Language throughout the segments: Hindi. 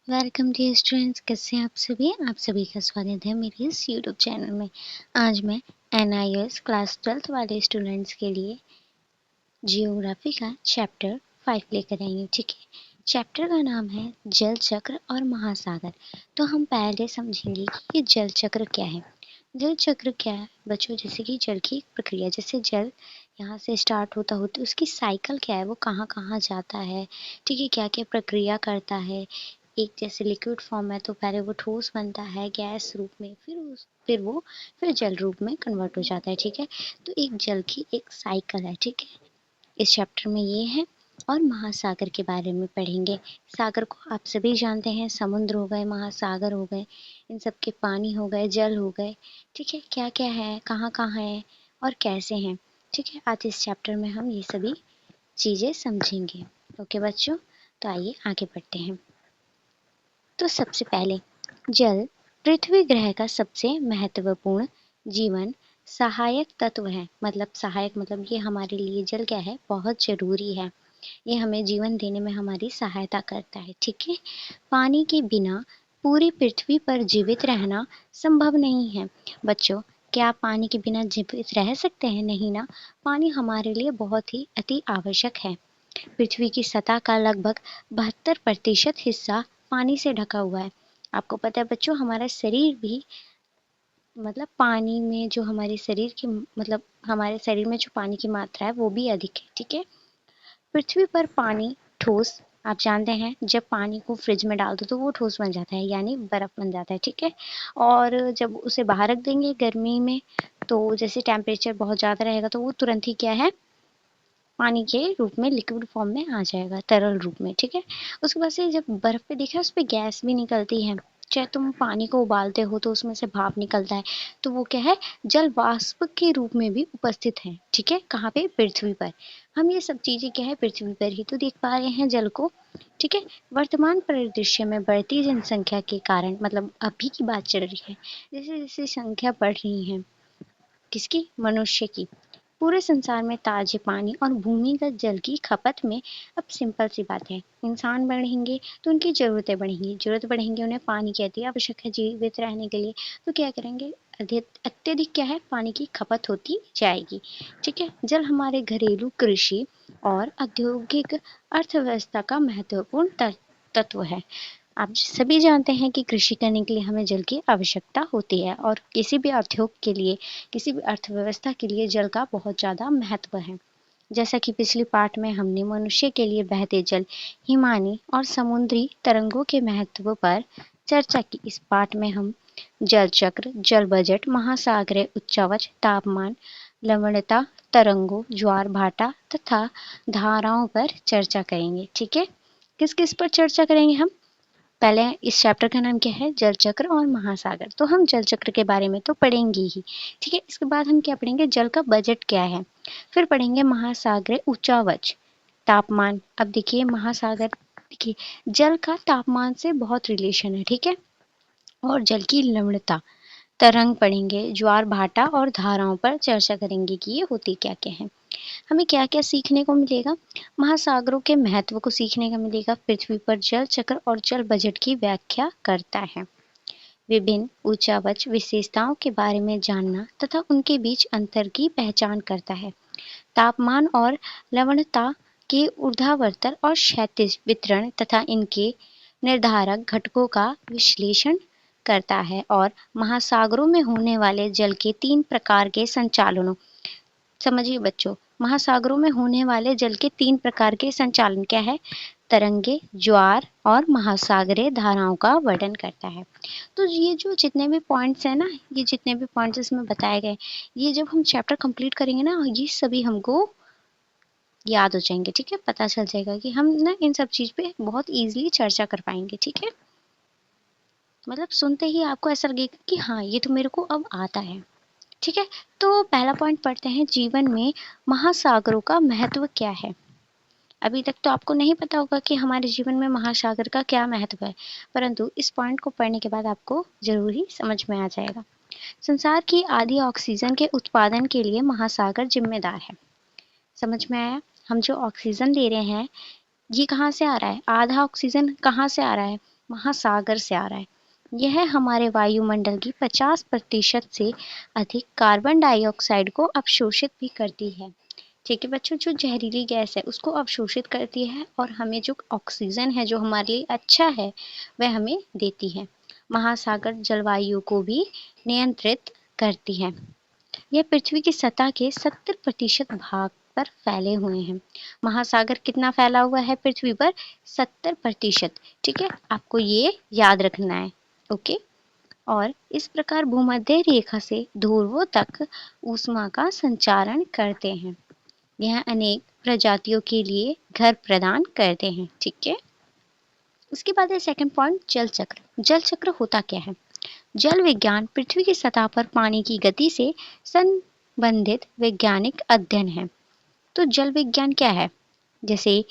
वेलकम डियर स्टूडेंट्स, कैसे हैं आप सभी का स्वागत है मेरे इस यूट्यूब चैनल में। आज मैं NIOS क्लास 12th वाले स्टूडेंट्स के लिए जियोग्राफी का चैप्टर 5 लेकर आई हूँ। ठीक है, चैप्टर का नाम है जल चक्र और महासागर। तो हम पहले समझेंगे कि ये जल चक्र क्या है। जल चक्र क्या है बच्चों? जैसे कि जल की एक प्रक्रिया, जैसे जल यहाँ से स्टार्ट होता होता उसकी साइकिल क्या है, वो कहाँ कहाँ जाता है, ठीक है, क्या क्या प्रक्रिया करता है। एक जैसे लिक्विड फॉर्म है तो पहले वो ठोस बनता है गैस रूप में, फिर जल रूप में कन्वर्ट हो जाता है। ठीक है, तो एक जल की एक साइकिल है। ठीक है, इस चैप्टर में ये है। और महासागर के बारे में पढ़ेंगे। सागर को आप सभी जानते हैं, समुद्र हो गए, महासागर हो गए, इन सब के पानी हो गए, जल हो गए। ठीक है, क्या क्या है, कहाँ कहाँ है और कैसे हैं। ठीक है, आज इस चैप्टर में हम ये सभी चीज़ें समझेंगे। ओके बच्चों, तो आइए आगे बढ़ते हैं। तो सबसे पहले जल पृथ्वी ग्रह का सबसे महत्वपूर्ण जीवन सहायक तत्व है। मतलब सहायक मतलब ये हमारे लिए जल क्या है, बहुत जरूरी है। ये हमें जीवन देने में हमारी सहायता करता है। ठीक है, पानी के बिना पूरी पृथ्वी पर जीवित रहना संभव नहीं है। बच्चों, क्या आप पानी के बिना जीवित रह सकते हैं? नहीं ना। पानी हमारे लिए बहुत ही अति आवश्यक है। पृथ्वी की सतह का लगभग 72% हिस्सा पानी से ढका हुआ है। आपको पता है बच्चों, हमारा शरीर भी मतलब पानी में जो हमारे शरीर की मतलब हमारे शरीर में जो पानी की मात्रा है वो भी अधिक है। ठीक है, पृथ्वी पर पानी ठोस, आप जानते हैं जब पानी को फ्रिज में डाल दो तो वो ठोस बन जाता है, यानी बर्फ बन जाता है। ठीक है, और जब उसे बाहर रख देंगे गर्मी में तो जैसे टेम्परेचर बहुत ज़्यादा रहेगा तो वो तुरंत ही क्या है, पानी के रूप में लिक्विड फॉर्म में आ जाएगा, तरल रूप में। ठीक है, उसके बाद से जब बर्फ पे देखा उस पर गैस भी निकलती है। चाहे तुम पानी को उबालते हो तो उसमें से भाप निकलता है, तो वो क्या है, जल वाष्प के रूप में भी उपस्थित है। ठीक है, कहाँ पे? पृथ्वी पर। हम ये सब चीजें क्या है, पृथ्वी पर ही तो देख पा रहे हैं जल को। ठीक है, वर्तमान परिदृश्य में बढ़ती जनसंख्या के कारण, मतलब अभी की बात चल रही है, जैसे जैसे संख्या बढ़ रही है किसकी, मनुष्य की, पूरे संसार में ताजे पानी और भूमिगत जल की खपत में अब सिंपल सी बात है, इंसान बढ़ेंगे तो उनकी ज़रूरतें बढ़ेंगी, ज़रूरत बढ़ेंगी, उन्हें पानी की अति आवश्यक है जीवित रहने के लिए। तो क्या करेंगे, अत्यधिक क्या है, पानी की खपत होती जाएगी। ठीक है, जल हमारे घरेलू कृषि और औद्योगिक अर्थव्यवस्था का महत्वपूर्ण तत्व है। आप सभी जानते हैं कि कृषि करने के लिए हमें जल की आवश्यकता होती है, और किसी भी उद्योग के लिए, किसी भी अर्थव्यवस्था के लिए जल का बहुत ज़्यादा महत्व है। जैसा कि पिछली पाठ में हमने मनुष्य के लिए बहते जल, हिमानी और समुद्री तरंगों के महत्व पर चर्चा की, इस पाठ में हम जल चक्र, जल बजट, महासागरीय उच्चावच, तापमान, लवणता, तरंगों, ज्वार भाटा तथा धाराओं पर चर्चा करेंगे। ठीक है, किस किस पर चर्चा करेंगे हम? पहले इस चैप्टर का नाम क्या है, जल चक्र और महासागर। तो हम जल चक्र के बारे में तो पढ़ेंगे ही। ठीक है, इसके बाद हम क्या पढ़ेंगे, जल का बजट क्या है, फिर पढ़ेंगे महासागर उच्चावच, तापमान। अब देखिए महासागर, देखिए जल का तापमान से बहुत रिलेशन है। ठीक है, और जल की लवणता, तरंग पढ़ेंगे, ज्वार भाटा और धाराओं पर चर्चा करेंगे कि ये होती क्या क्या है, हमें क्या क्या सीखने को मिलेगा, महासागरों के महत्व को सीखने का मिलेगा, पृथ्वी पर जल चक्र और जल बजट की व्याख्या करता है, विभिन्न ऊर्जावाच विशेषताओं के बारे में जानना तथा उनके बीच अंतर की पहचान करता है, तापमान और लवणता के ऊर्ध्वाधर और क्षैतिज वितरण तथा इनके निर्धारक घटकों का विश्लेषण करता है, और महासागरों में होने वाले जल के 3 प्रकार के संचालनों, समझिए बच्चों, महासागरों में होने वाले जल के 3 प्रकार के संचालन क्या है, तरंगे, ज्वार और महासागरीय धाराओं का वर्णन करता है। तो ये जो जितने भी पॉइंट्स हैं ना, ये जितने भी पॉइंट्स इसमें बताए गए, ये जब हम चैप्टर कंप्लीट करेंगे ना, ये सभी हमको याद हो जाएंगे। ठीक है, पता चल जाएगा कि हम ना इन सब चीज़ पे बहुत ईजिली चर्चा कर पाएंगे। ठीक है, मतलब सुनते ही आपको ऐसा लगेगा कि हाँ ये तो मेरे को अब आता है। ठीक है, तो पहला पॉइंट पढ़ते हैं, जीवन में महासागरों का महत्व क्या है। अभी तक तो आपको नहीं पता होगा कि हमारे जीवन में महासागर का क्या महत्व है, परंतु इस पॉइंट को पढ़ने के बाद आपको जरूर ही समझ में आ जाएगा। संसार की आधी ऑक्सीजन के उत्पादन के लिए महासागर जिम्मेदार है। समझ में आया? हम जो ऑक्सीजन ले रहे हैं ये कहाँ से आ रहा है, आधा ऑक्सीजन कहाँ से आ रहा है, महासागर से आ रहा है। यह हमारे वायुमंडल की 50% से अधिक कार्बन डाइऑक्साइड को अवशोषित भी करती है। ठीक है बच्चों, जो जहरीली गैस है उसको अवशोषित करती है और हमें जो ऑक्सीजन है जो हमारे लिए अच्छा है वह हमें देती है। महासागर जलवायु को भी नियंत्रित करती है। यह पृथ्वी की सतह के 70% भाग पर फैले हुए हैं। महासागर कितना फैला हुआ है पृथ्वी पर? 70%। ठीक है, आपको ये याद रखना है। ओके। और इस प्रकार भूमध्य रेखा से ध्रुवों तक ऊष्मा का संचारण करते हैं। यह अनेक प्रजातियों के लिए घर प्रदान करते हैं। ठीक है, उसके बाद है सेकंड पॉइंट, जल चक्र। जल चक्र होता क्या है? जल विज्ञान पृथ्वी की सतह पर पानी की गति से संबंधित वैज्ञानिक अध्ययन है। तो जल विज्ञान क्या है? जैसे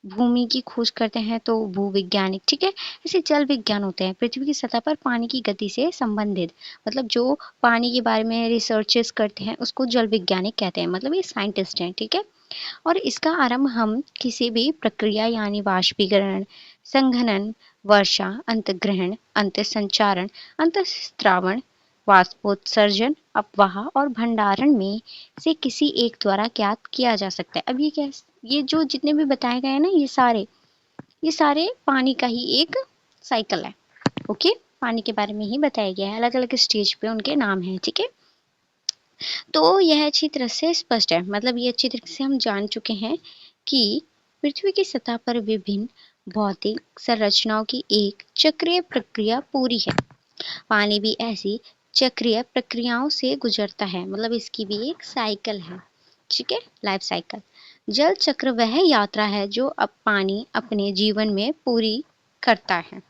भूमि की खोज करते हैं तो भूविज्ञानिक। ठीक है, ऐसे जल विज्ञान होते हैं पृथ्वी की सतह पर पानी की गति से संबंधित, मतलब जो पानी के बारे में रिसर्चेस करते हैं उसको जल विज्ञानिक कहते हैं, मतलब ये साइंटिस्ट हैं। ठीक है, और इसका आरंभ हम किसी भी प्रक्रिया यानी वाष्पीकरण, संघनन, वर्षा, अंतर्ग्रहण, अंतःसंचारण, अंतःस्रावण, वाष्पोत्सर्जन, अपवाह और भंडारण में से किसी एक द्वारा ज्ञात किया जा सकता है। अब ये जो जितने भी बताए गए हैं ना, ये सारे पानी का ही एक साइकिल है। ओके, पानी के बारे में ही बताया गया है, अलग अलग स्टेज पे उनके नाम हैं। ठीक है, तो यह अच्छी तरह से स्पष्ट है, मतलब ये अच्छी तरह से हम जान चुके हैं कि पृथ्वी की सतह पर विभिन्न भौतिक संरचनाओं की एक चक्रीय प्रक्रिया पूरी है। पानी भी ऐसी चक्रीय प्रक्रियाओं से गुजरता है, मतलब इसकी भी एक साइकिल है। ठीक है, लाइफ साइकिल। जल चक्र वह यात्रा है जो अब पानी अपने जीवन में पूरी करता है।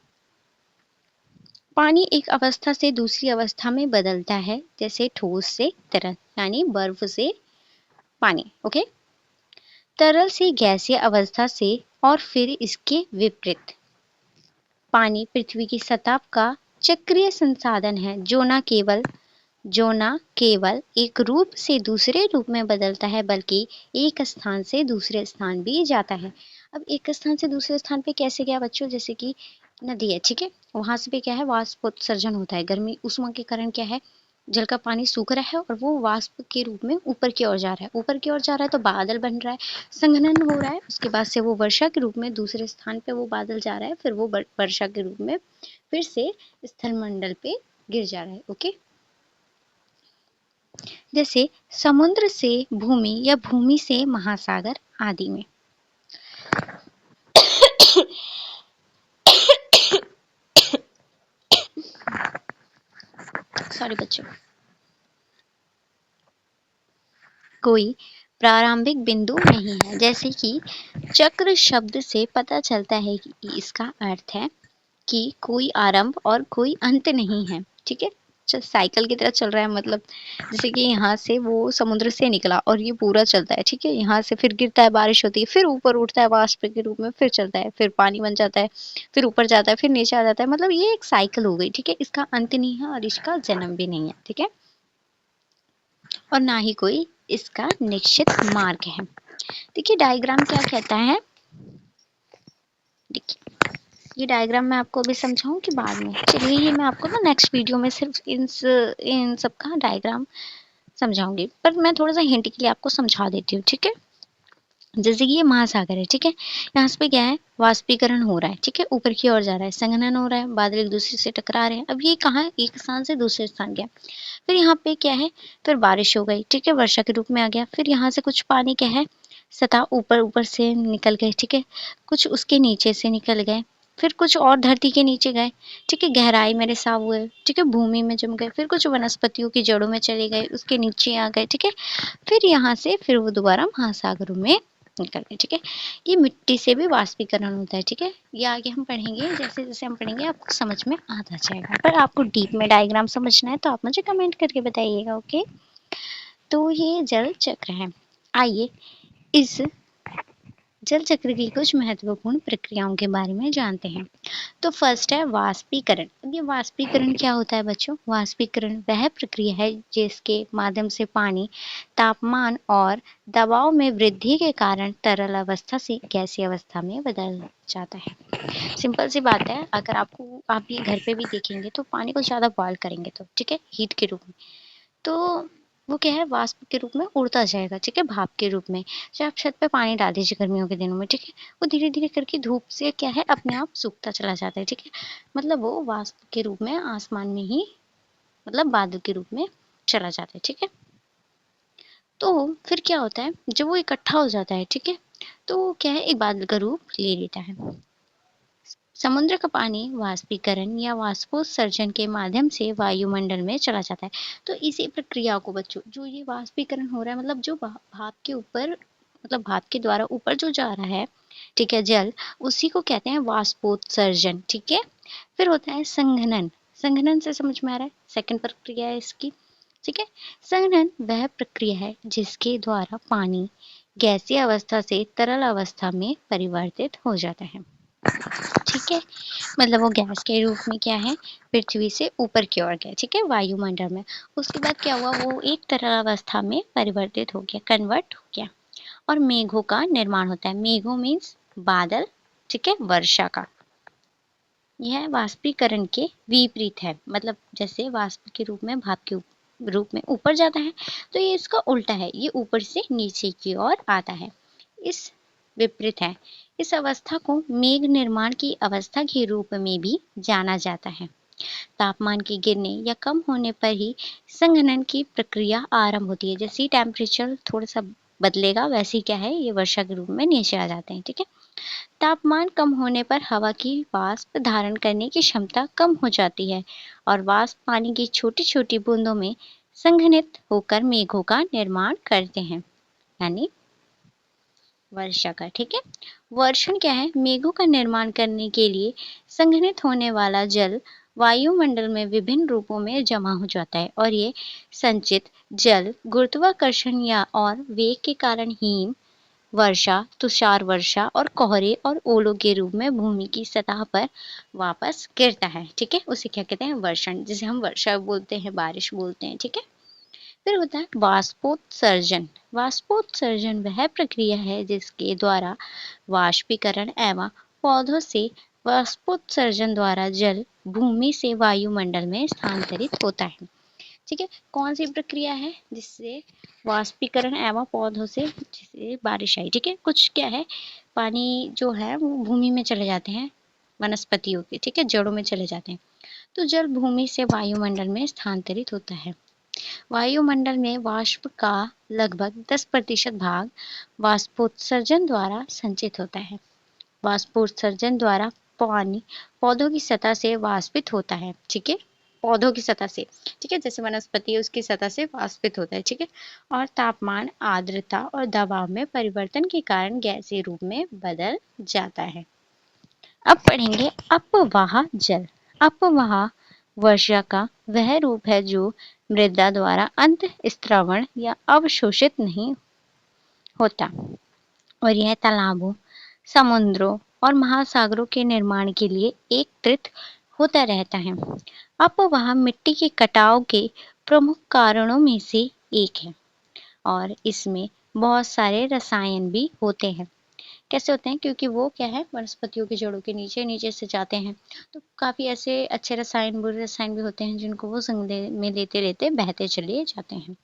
पानी एक अवस्था से दूसरी अवस्था में बदलता है, जैसे ठोस से तरल, यानी बर्फ से पानी। ओके, तरल से गैसीय अवस्था से और फिर इसके विपरीत। पानी पृथ्वी की सतह का चक्रीय संसाधन है जो न केवल एक रूप से दूसरे रूप में बदलता है बल्कि एक स्थान से दूसरे स्थान भी जाता है। अब एक स्थान से दूसरे स्थान पे कैसे गया बच्चों? जैसे कि नदी है, ठीक है, वहां से भी क्या है, वाष्पोत्सर्जन होता है। गर्मी उष्मा के कारण क्या है, जल का पानी सूख रहा है और वो वाष्प के रूप में ऊपर की ओर जा रहा है। ऊपर की ओर जा रहा है तो बादल बन रहा है, संघनन हो रहा है, उसके बाद से वो वर्षा के रूप में दूसरे स्थान पे वो बादल जा रहा है, फिर वो वर्षा के रूप में फिर से स्थलमंडल पे गिर जा रहा है। ओके, जैसे समुद्र से भूमि या भूमि से महासागर आदि में। सॉरी बच्चों, कोई प्रारंभिक बिंदु नहीं है। जैसे कि चक्र शब्द से पता चलता है कि इसका अर्थ है कि कोई आरंभ और कोई अंत नहीं है। ठीक है, साइकिल की तरह चल रहा है, मतलब जैसे कि यहाँ से वो समुद्र से निकला और ये पूरा चलता है। ठीक है, यहाँ से फिर गिरता है, बारिश होती है, फिर ऊपर उठता है वाष्प के रूप में, फिर चलता है, फिर पानी बन जाता है, फिर ऊपर जाता है, फिर नीचे आ जाता है। मतलब ये एक साइकिल हो गई। ठीक है, इसका अंत नहीं है और इसका जन्म भी नहीं है। ठीक है, और ना ही कोई इसका निश्चित मार्ग है। देखिए डायग्राम क्या कहता है, देखिए ये डायग्राम मैं आपको अभी समझाऊं कि बाद में? चलिए ये मैं आपको ना नेक्स्ट वीडियो में सिर्फ इन सब का डायग्राम समझाऊंगी, पर मैं थोड़ा सा हिंट के लिए आपको समझा देती हूँ। ठीक है, जैसे कि ये महासागर है, ठीक है, यहाँ पे क्या है, वाष्पीकरण हो रहा है। ठीक है, ऊपर की ओर जा रहा है, संघनन हो रहा है, बादल एक दूसरे से टकरा रहे हैं। अब ये कहाँ, एक स्थान से दूसरे स्थान गया, फिर यहाँ पे क्या है, फिर बारिश हो गई। ठीक है, वर्षा के रूप में आ गया, फिर यहाँ से कुछ पानी क्या है, सतह ऊपर ऊपर से निकल गए। ठीक है, कुछ उसके नीचे से निकल गए, फिर कुछ और धरती के नीचे गए। ठीक है, गहराई में रिसाव हुए। ठीक है, भूमि में जम गए, फिर कुछ वनस्पतियों की जड़ों में चले गए, उसके नीचे आ गए। ठीक है, फिर यहाँ से फिर वो दोबारा महासागरों में निकल गए। ठीक है, ये मिट्टी से भी वाष्पीकरण होता है। ठीक है, ये आगे हम पढ़ेंगे, जैसे जैसे हम पढ़ेंगे आपको समझ में आता जाएगा। पर आपको डीप में डायग्राम समझना है तो आप मुझे कमेंट करके बताइएगा। ओके, तो ये जल चक्र है। आइए इस जल चक्र की कुछ महत्वपूर्ण प्रक्रियाओं के बारे में जानते हैं। तो फर्स्ट है वाष्पीकरण। अब ये वाष्पीकरण क्या होता है बच्चों? वाष्पीकरण वह प्रक्रिया है जिसके माध्यम से पानी तापमान और दबाव में वृद्धि के कारण तरल अवस्था से गैसीय अवस्था में बदल जाता है। सिंपल सी बात है, अगर आप ये घर पे भी देखेंगे तो पानी को ज़्यादा बॉयल करेंगे तो, ठीक है, हीट के रूप में, तो वो क्या है, वाष्प के रूप में उड़ता जाएगा, ठीक है, भाप के रूप में। चाहे आप छत पे पानी डाल दीजिए गर्मियों के दिनों में, ठीक है, वो धीरे-धीरे करके धूप से क्या है, अपने आप सूखता चला जाता है, ठीक है। मतलब वो वाष्प के रूप में आसमान में ही, मतलब बादल के रूप में चला जाता है, ठीक है। तो फिर क्या होता है, जब वो इकट्ठा हो जाता है, ठीक है, तो वो क्या है, एक बादल का रूप ले लेता है। समुद्र का पानी वाष्पीकरण या वाष्पोत्सर्जन के माध्यम से वायुमंडल में चला जाता है। तो इसी प्रक्रिया को बच्चों, जो ये वाष्पीकरण हो रहा है, मतलब जो भाप के ऊपर, मतलब भाप के द्वारा ऊपर जो जा रहा है, ठीक है, जल, उसी को कहते हैं वाष्पोत्सर्जन, ठीक है। फिर होता है संघनन। संघनन से समझ में आ रहा है, सेकंड प्रक्रिया है इसकी, ठीक है। संघनन वह प्रक्रिया है जिसके द्वारा पानी गैसीय अवस्था से तरल अवस्था में परिवर्तित हो जाता है, ठीक है। मतलब वो गैस के रूप में क्या है, पृथ्वी से ऊपर की ओर गया, ठीक है, वायुमंडल में। उसके बाद क्या हुआ, वो एक तरल अवस्था में परिवर्तित हो गया, कन्वर्ट हो गया, और मेघों का निर्माण होता है। मेघों मीन्स बादल, ठीक है, वर्षा का। यह वाष्पीकरण के विपरीत है, मतलब जैसे वाष्प के रूप में भाप के रूप में ऊपर जाता है, तो ये इसका उल्टा है, ये ऊपर से नीचे की ओर आता है, इस विपरीत है। इस अवस्था को मेघ निर्माण की अवस्था के रूप में भी जाना जाता है। तापमान के गिरने या कम होने पर ही संघनन की प्रक्रिया आरंभ होती है। जैसे ही टेम्परेचर थोड़ा सा बदलेगा, वैसे ही क्या है, ये वर्षा के रूप में नीचे आ जाते हैं, ठीक है। तापमान कम होने पर हवा की वाष्प धारण करने की क्षमता कम हो जाती है और वाष्प पानी की छोटी छोटी बूंदों में संघनित होकर मेघों का निर्माण करते हैं, यानी वर्षा का, ठीक है। वर्षण क्या है, मेघों का निर्माण करने के लिए संघनित होने वाला जल वायुमंडल में विभिन्न रूपों में जमा हो जाता है, और ये संचित जल गुरुत्वाकर्षण या और वेग के कारण हिम वर्षा, तुषार वर्षा और कोहरे और ओलों के रूप में भूमि की सतह पर वापस गिरता है, ठीक है। उसे क्या कहते हैं, वर्षण, जिसे हम वर्षा बोलते हैं, बारिश बोलते हैं, ठीक है। फिर होता है वाष्पोत्सर्जन। वाष्पोत्सर्जन वह प्रक्रिया है जिसके द्वारा वाष्पीकरण एवं पौधों से वाष्पोत्सर्जन द्वारा जल भूमि से वायुमंडल में स्थानांतरित होता है, ठीक है। कौन सी प्रक्रिया है जिससे वाष्पीकरण एवं पौधों से, जैसे बारिश आई, ठीक है, कुछ क्या है, पानी जो है वो भूमि में चले जाते हैं, वनस्पतियों के, ठीक है, जड़ों में चले जाते हैं, तो जल भूमि से वायुमंडल में स्थानांतरित होता है। वायुमंडल में वाष्प का लगभग 10% भाग वाष्पोत्सर्जन द्वारा संचित होता है। वाष्पोत्सर्जन द्वारा पानी पौधों की सतह से वाष्पित होता है, ठीक है, पौधों की सतह से, ठीक है, जैसे वनस्पति है उसकी सतह से वाष्पित होता है, ठीक है, और तापमान, आर्द्रता और दबाव में परिवर्तन के कारण गैसीय रूप में बदल जाता है। अब पढ़ेंगे अपवाह जल। अपवाह वर्षा का वह रूप है जो मृदा द्वारा अंतःस्रावण या अवशोषित नहीं होता, और यह तालाबों, समुद्रों और महासागरों के निर्माण के लिए एकत्रित होता रहता है। अपवाह मिट्टी के कटाव के प्रमुख कारणों में से एक है, और इसमें बहुत सारे रसायन भी होते हैं। कैसे होते हैं, क्योंकि वो क्या है, वनस्पतियों की जड़ों के नीचे नीचे से जाते हैं, तो काफ़ी ऐसे अच्छे रसायन, बुरे रसायन भी होते हैं, जिनको वो संग में लेते लेते बहते चले जाते हैं,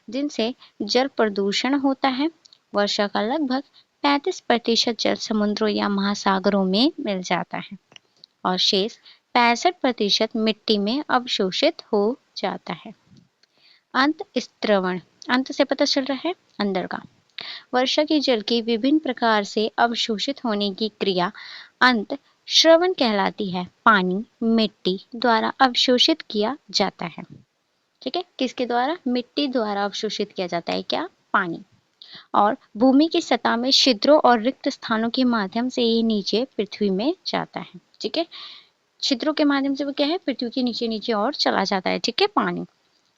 जिनसे जल प्रदूषण होता है। वर्षा का लगभग 35% जल समुद्रों या महासागरों में मिल जाता है, और शेष 65% मिट्टी में अवशोषित हो जाता है। अंतःस्रावण, अंत से पता चल रहा है अंदर का। वर्षा के जल के विभिन्न प्रकार से अवशोषित होने की क्रिया अंतःस्रावण कहलाती है। पानी मिट्टी द्वारा अवशोषित किया जाता है, ठीक है, किसके द्वारा, मिट्टी द्वारा अवशोषित किया जाता है, क्या, पानी, और भूमि की सतह में छिद्रों और रिक्त स्थानों के माध्यम से ये नीचे पृथ्वी में जाता है, ठीक है। छिद्रों के माध्यम से वो क्या है, पृथ्वी के नीचे नीचे और चला जाता है, ठीक है, पानी।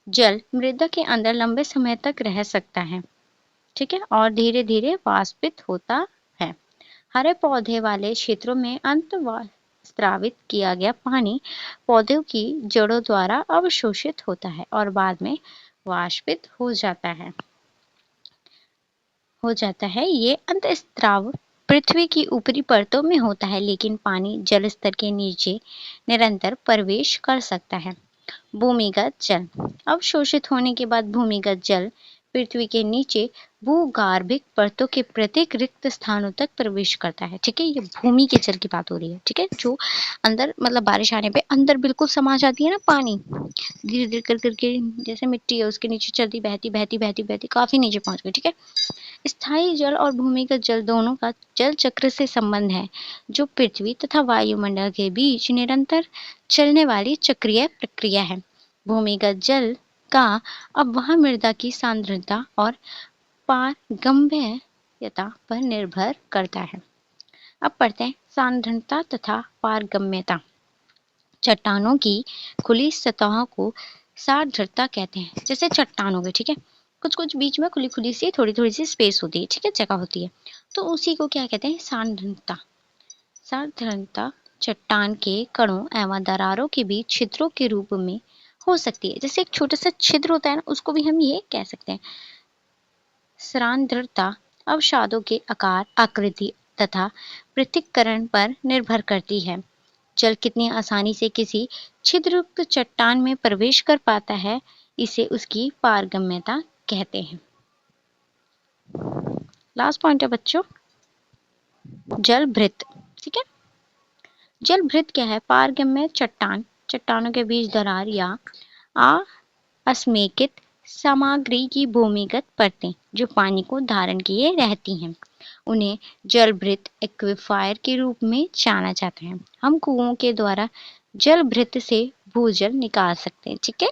जल मृदा के अंदर लंबे समय तक रह सकता है, ठीक है, और धीरे धीरे वाष्पित होता है। हरे पौधे वाले क्षेत्रों में स्रावित किया गया पानी पौधों की जड़ों द्वारा अवशोषित होता है और बाद में वाष्पित हो जाता है। ये अंतःस्राव पृथ्वी की ऊपरी परतों में होता है, लेकिन पानी जल स्तर के नीचे निरंतर प्रवेश कर सकता है। भूमिगत जल अवशोषित होने के बाद भूमिगत जल पृथ्वी के नीचे भूगर्भिक परतों के प्रत्येक रिक्त स्थानों तक प्रवेश करता है। ठीक है, ये भूमि के जल की बात हो रही है। ठीक है, जो अंदर मतलब बारिश आने पे अंदर बिल्कुल समा जाती है ना, पानी धीरे धीरे कर करके जैसे मिट्टी है उसके नीचे चलती बहती बहती बहती बहती काफी नीचे पहुंच गई। ठीक है, स्थायी जल और भूमिगत जल दोनों का जल चक्र से संबंध है, जो पृथ्वी तथा वायुमंडल के बीच निरंतर चलने वाली चक्रीय प्रक्रिया है। भूमिगत जल का अब मृदा की सांद्रता और पारगम्यता पर निर्भर करता है। अब पढ़ते हैं सांद्रता तथा पारगम्यता। चट्टानों की खुली सतहों को सांद्रता कहते हैं। जैसे चट्टानों के, ठीक है, कुछ कुछ बीच में खुली खुली सी थोड़ी थोड़ी सी स्पेस होती है, ठीक है, जगह होती है, तो उसी को क्या कहते हैं, सांद्रता। सांद्रता चट्टान के कणों एवं दरारों के बीच छिद्रों के रूप में हो सकती है। जैसे एक छोटा सा छिद्र होता है ना, उसको भी हम ये कह सकते हैं। सांद्रता अवसादों के आकार, आकृति तथा पृथक्करण पर निर्भर करती है। जल कितनी आसानी से किसी छिद्रयुक्त चट्टान में प्रवेश कर पाता है, इसे उसकी पारगम्यता कहते हैं। लास्ट पॉइंट है बच्चों, जल भृत। ठीक है, जल भृत क्या है, पारगम्य चट्टान, चट्टानों के बीच दरार या अस्मेकित सामग्री की भूमिगत परतें जो पानी को धारण किए रहती हैं, उन्हें जलभृत एक्विफायर के रूप में जाना जाता है। हम कुओं के द्वारा जलभृत से भूजल निकाल सकते हैं। ठीक है,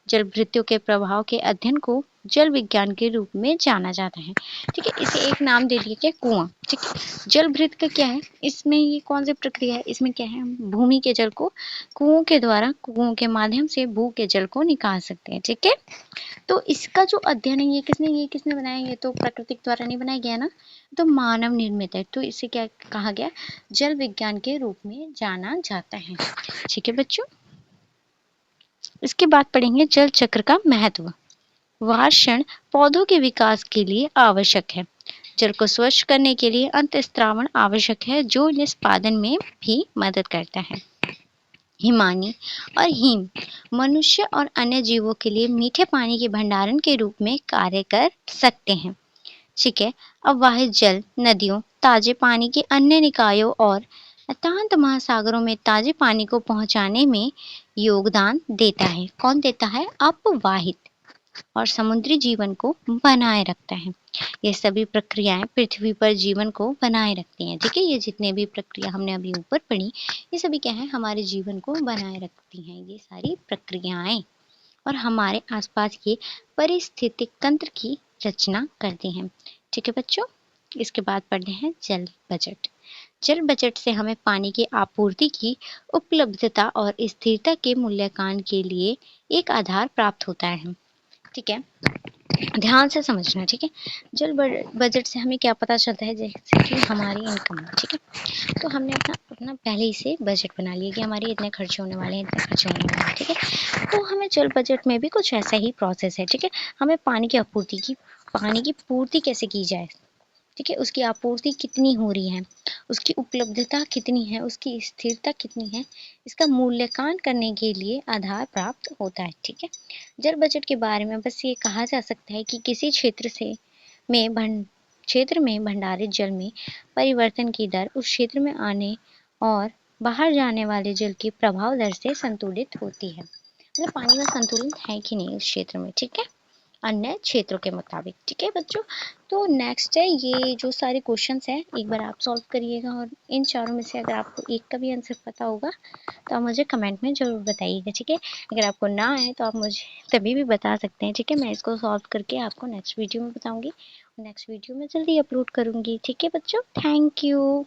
जलभृतों के प्रभाव के अध्ययन को जल विज्ञान के रूप में जाना जाता है। ठीक है, इसे एक नाम दे दिया क्या, कुआं। ठीक है, जलभृत का क्या है, इसमें ये कौन सी प्रक्रिया है, इसमें क्या है, भूमि के जल को कुओं के द्वारा, कुओं के माध्यम से भू के जल को निकाल सकते हैं। ठीक है, तो इसका जो अध्ययन है ये किसने बनाया, ये तो प्राकृतिक द्वारा नहीं बनाया गया ना, तो मानव निर्मित है, तो इसे क्या कहा गया, जल विज्ञान के रूप में जाना जाता है। ठीक है बच्चों, इसके बाद पढ़ेंगे जल चक्र का महत्व। वाष्ण पौधों के विकास के लिए आवश्यक है। जल को स्वच्छ करने के लिए अंतःस्रावण आवश्यक है, जो निष्पादन में भी मदद करता है। हिमानी और हिम मनुष्य और अन्य जीवों के लिए मीठे पानी के भंडारण के रूप में कार्य कर सकते हैं। ठीक है, अवाहित जल नदियों, ताजे पानी के अन्य निकायों और अशांत महासागरों में ताजे पानी को पहुंचाने में योगदान देता है। कौन देता है, अपवाहित, और समुद्री जीवन को बनाए रखता है। ये सभी प्रक्रियाएं पृथ्वी पर जीवन को बनाए रखती हैं। ठीक है, ये जितने भी प्रक्रिया हमने अभी ऊपर पढ़ी, ये सभी क्या है, हमारे जीवन को बनाए रखती हैं ये सारी प्रक्रियाएं, और हमारे आसपास के पारिस्थितिक तंत्र की रचना करती हैं। ठीक है बच्चों, इसके बाद पढ़ते हैं जल बजट। जल बजट से हमें पानी की आपूर्ति की उपलब्धता और स्थिरता के मूल्यांकन के लिए एक आधार प्राप्त होता है। ठीक है, ध्यान से समझना। ठीक है, जल बजट से हमें क्या पता चलता है, जैसे कि हमारी इनकम। ठीक है, तो हमने अपना अपना पहले ही से बजट बना लिया कि हमारे इतने खर्चे होने वाले हैं, इतने खर्चे होने वाले हैं। ठीक है, तो हमें जल बजट में भी कुछ ऐसा ही प्रोसेस है। ठीक है, हमें पानी की पूर्ति कैसे की जाए, ठीक है, उसकी आपूर्ति कितनी हो रही है, उसकी उपलब्धता कितनी है, उसकी स्थिरता कितनी है, इसका मूल्यांकन करने के लिए आधार प्राप्त होता है। ठीक है, जल बजट के बारे में बस ये कहा जा सकता है कि किसी क्षेत्र में भंडारित जल में परिवर्तन की दर उस क्षेत्र में आने और बाहर जाने वाले जल की प्रभाव दर से संतुलित होती है। मतलब पानी का संतुलन है कि नहीं उस क्षेत्र में, ठीक है, अन्य क्षेत्रों के मुताबिक। ठीक है बच्चों, तो नेक्स्ट है ये जो सारे क्वेश्चंस हैं एक बार आप सॉल्व करिएगा, और इन चारों में से अगर आपको एक का भी आंसर पता होगा तो आप मुझे कमेंट में ज़रूर बताइएगा। ठीक है, अगर आपको ना आए तो आप मुझे तभी भी बता सकते हैं। ठीक है, मैं इसको सॉल्व करके आपको नेक्स्ट वीडियो में बताऊँगी, नेक्स्ट वीडियो में जल्दी अपलोड करूँगी। ठीक है बच्चों, थैंक यू।